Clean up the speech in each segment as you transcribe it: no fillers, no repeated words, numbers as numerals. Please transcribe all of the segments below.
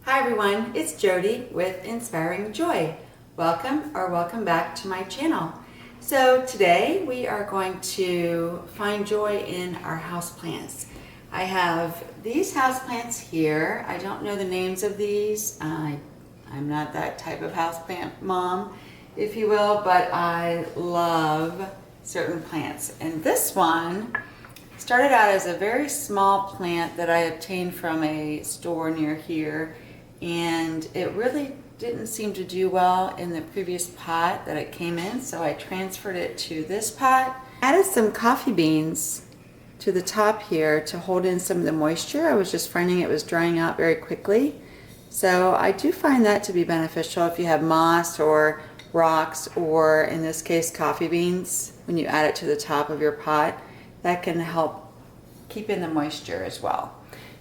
Hi everyone, it's Jody with Inspiring Joy. Welcome back to my channel. So today we are going to find joy in our houseplants. I have these houseplants here. I don't know the names of these. I'm not that type of houseplant mom, if you will, but I love certain plants. And this one started out as a very small plant that I obtained from a store near here, and it really didn't seem to do well in the previous pot that it came in, so I transferred it to this pot. Added some coffee beans to the top here to hold in some of the moisture. I was just finding it was drying out very quickly. So I do find that to be beneficial if you have moss or rocks, or in this case coffee beans. When you add it to the top of your pot, that can help keep in the moisture as well.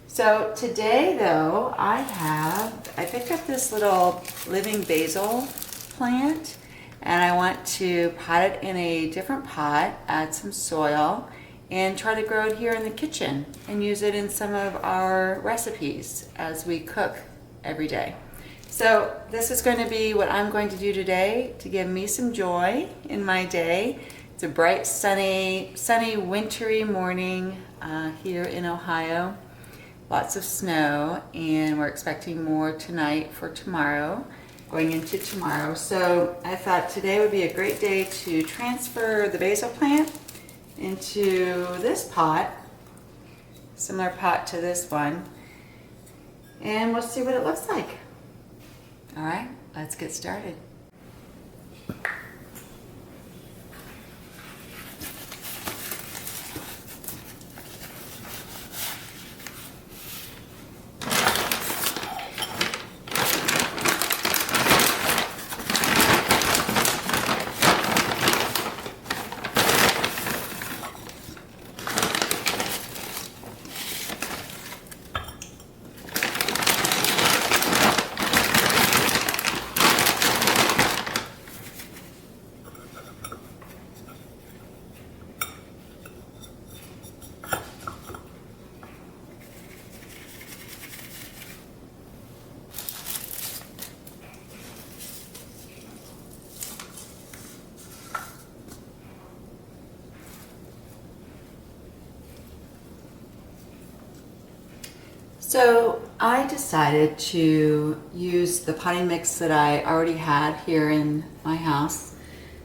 So today though, I picked up this little living basil plant, and I want to pot it in a different pot, add some soil, and try to grow it here in the kitchen and use it in some of our recipes as we cook every day. So this is going to be what I'm going to do today to give me some joy in my day. It's a bright, sunny, wintry morning here in Ohio. Lots of snow, and we're expecting more tonight for tomorrow, going into tomorrow. So I thought today would be a great day to transfer the basil plant into this pot, similar pot to this one, and we'll see what it looks like. All right, let's get started. So I decided to use the potting mix that I already had here in my house.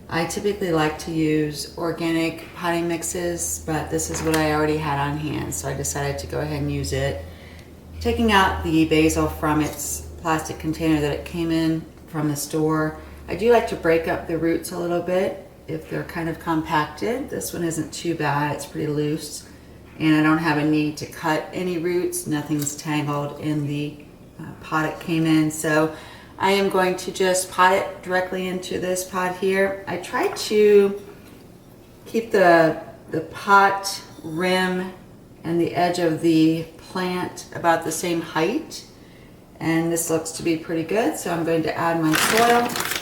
I typically like to use organic potting mixes, but this is what I already had on hand, so I decided to go ahead and use it. Taking out the basil from its plastic container that it came in from the store, I do like to break up the roots a little bit if they're kind of compacted. This one isn't too bad, it's pretty loose. And I don't have a need to cut any roots. Nothing's tangled in the pot it came in. So I am going to just pot it directly into this pot here. I try to keep the pot rim and the edge of the plant about the same height. And this looks to be pretty good. So I'm going to add my soil.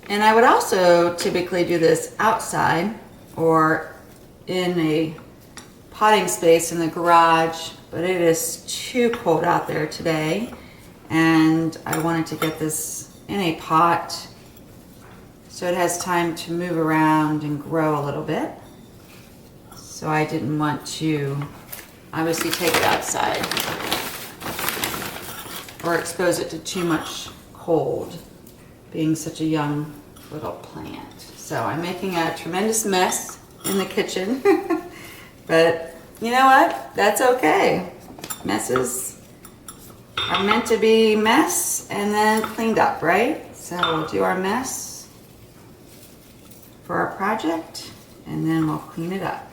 And I would also typically do this outside or in a potting space in the garage, but it is too cold out there today, and I wanted to get this in a pot so it has time to move around and grow a little bit. So I didn't want to obviously take it outside or expose it to too much cold, being such a young little plant. So I'm making a tremendous mess in the kitchen, but you know what? That's okay. Messes are meant to be mess and then cleaned up, right? So we'll do our mess for our project and then we'll clean it up.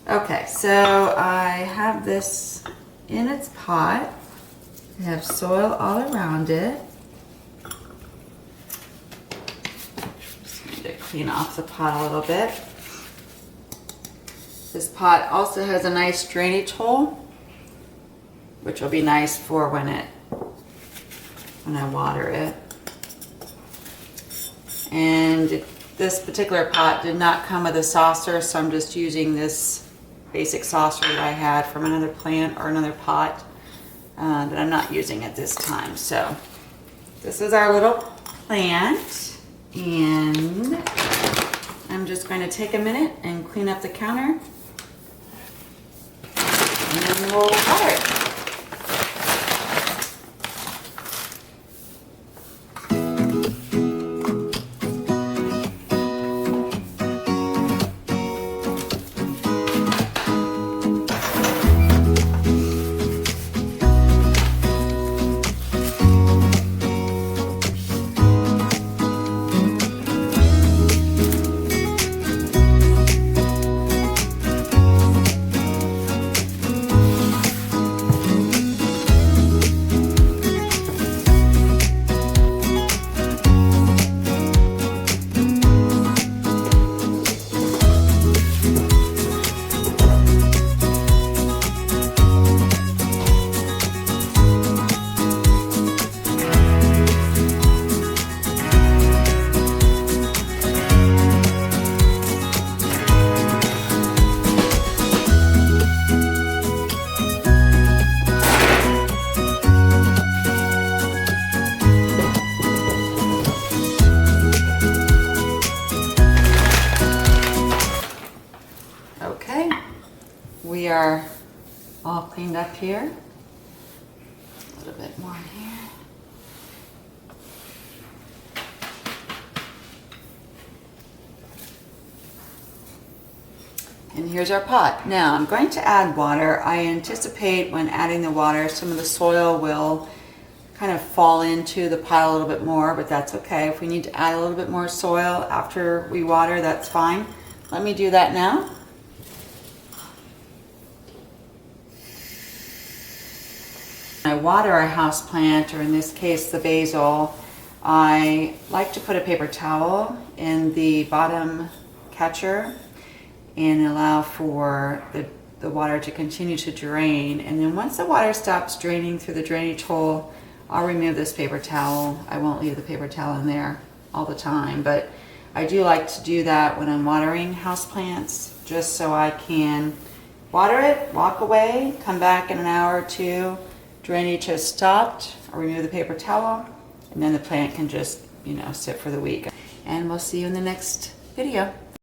Okay, so I have this in its pot. I have soil all around it. Clean off the pot a little bit. This pot also has a nice drainage hole, which will be nice for when I water it. And this particular pot did not come with a saucer, so I'm just using this basic saucer that I had from another plant or another pot that I'm not using at this time. So this is our little plant, and I'm just going to take a minute and clean up the counter, and then we'll water it. Okay, we are all cleaned up here. A little bit more in here. And here's our pot. Now I'm going to add water. I anticipate when adding the water, some of the soil will kind of fall into the pile a little bit more, but that's okay. If we need to add a little bit more soil after we water, that's fine. Let me do that now. I water a house plant, or in this case the basil, I like to put a paper towel in the bottom catcher and allow for the water to continue to drain. And then once the water stops draining through the drainage hole, I'll remove this paper towel. I won't leave the paper towel in there all the time, but I do like to do that when I'm watering houseplants, just so I can water it, walk away, come back in an hour or two, drainage has stopped, I'll remove the paper towel, and then the plant can just, sit for the week. And we'll see you in the next video.